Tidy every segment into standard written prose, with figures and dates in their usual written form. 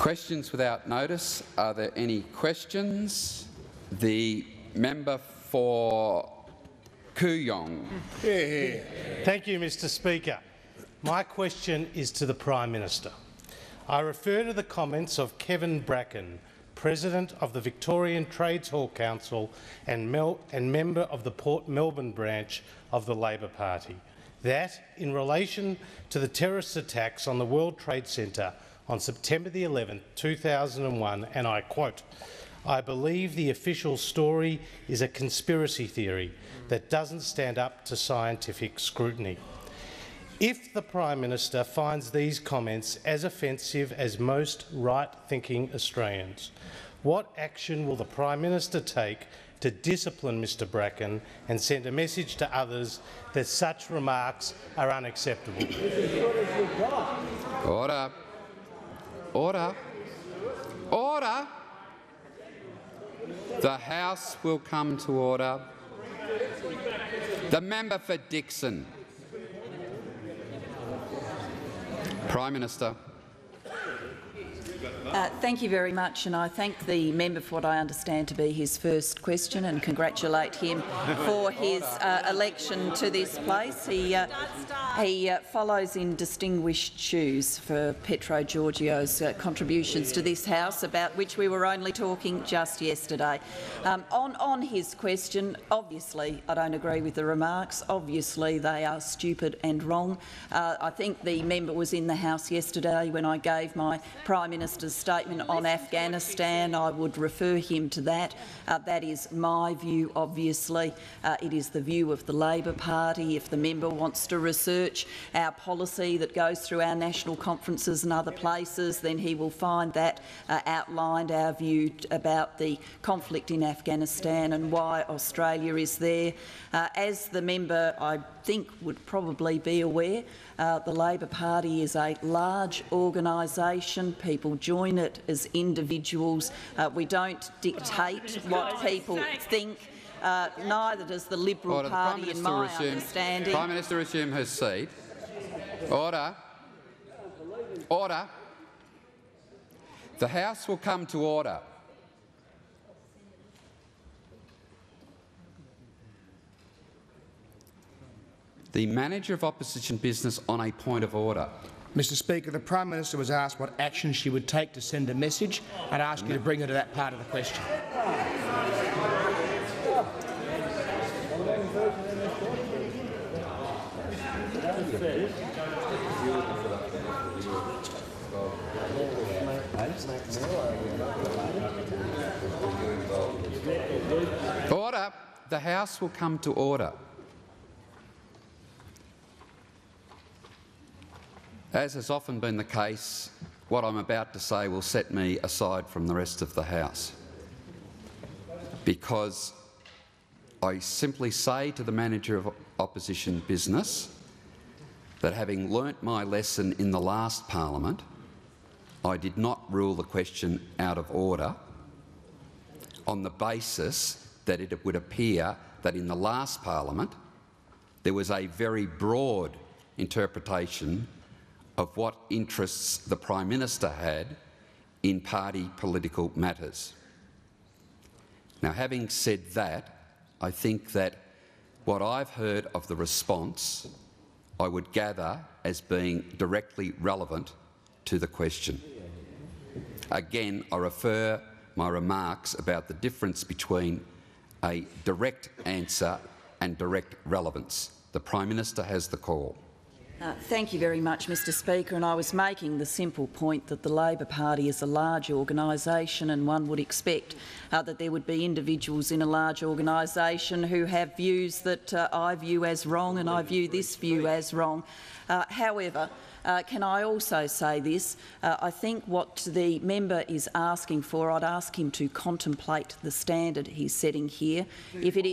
Questions without notice. Are there any questions? The member for Kooyong. Thank you, Mr Speaker. My question is to the Prime Minister. I refer to the comments of Kevin Bracken, President of the Victorian Trades Hall Council and member of the Port Melbourne branch of the Labor Party, that in relation to the terrorist attacks on the World Trade Centre on September the 11th, 2001, and I quote, "I believe the official story is a conspiracy theory that doesn't stand up to scientific scrutiny." If the Prime Minister finds these comments as offensive as most right-thinking Australians, what action will the Prime Minister take to discipline Mr Bracken and send a message to others that such remarks are unacceptable? Order. Order. Order. The House will come to order. The member for Dixon. Prime Minister. Thank you very much, and I thank the member for what I understand to be his first question and congratulate him for his election to this place. He follows in distinguished shoes for Petro Georgiou's contributions to this House, about which we were only talking just yesterday. On his question, obviously I don't agree with the remarks. Obviously they are stupid and wrong. I think the member was in the House yesterday when I gave my Prime Minister's statement on Afghanistan. I would refer him to that. That is my view, obviously. It is the view of the Labor Party. If the member wants to research our policy that goes through our national conferences and other places, then he will find that outlined our view about the conflict in Afghanistan and why Australia is there. As the member, I think, would probably be aware, the Labor Party is a large organisation. People join it as individuals. We don't dictate what people think. Neither does the Liberal Party, in my understanding. Prime Minister resume her seat. Order. Order. The House will come to order. The Manager of Opposition Business on a point of order. Mr Speaker, the Prime Minister was asked what action she would take to send a message. I'd ask you to bring her to that part of the question. Order. The House will come to order. As has often been the case, what I'm about to say will set me aside from the rest of the House, because I simply say to the Manager of Opposition Business that, having learnt my lesson in the last parliament, I did not rule the question out of order on the basis that it would appear that in the last parliament there was a very broad interpretation of what interests the Prime Minister had in party political matters. Now, having said that, I think that what I've heard of the response I would gather as being directly relevant to the question. Again, I refer my remarks about the difference between a direct answer and direct relevance. The Prime Minister has the call. Thank you very much, Mr Speaker, and I was making the simple point that the Labor Party is a large organisation, and one would expect that there would be individuals in a large organisation who have views that I view as wrong, and I view this view as wrong. However, can I also say this? I think what the member is asking for, I'd ask him to contemplate the standard he's setting here. If it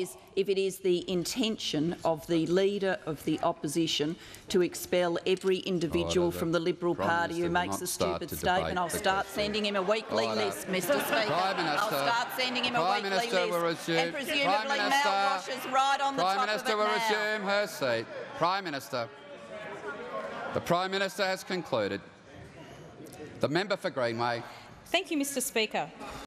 is the intention of the Leader of the Opposition to expel every individual from the Liberal Party who makes a stupid statement, I'll start sending him a weekly list, Mr Speaker. I'll start sending him a weekly list. And presumably mouthwashes right on the top of it now. Prime Minister will resume her seat. Prime Minister. The Prime Minister has concluded. The member for Greenway. Thank you, Mr Speaker.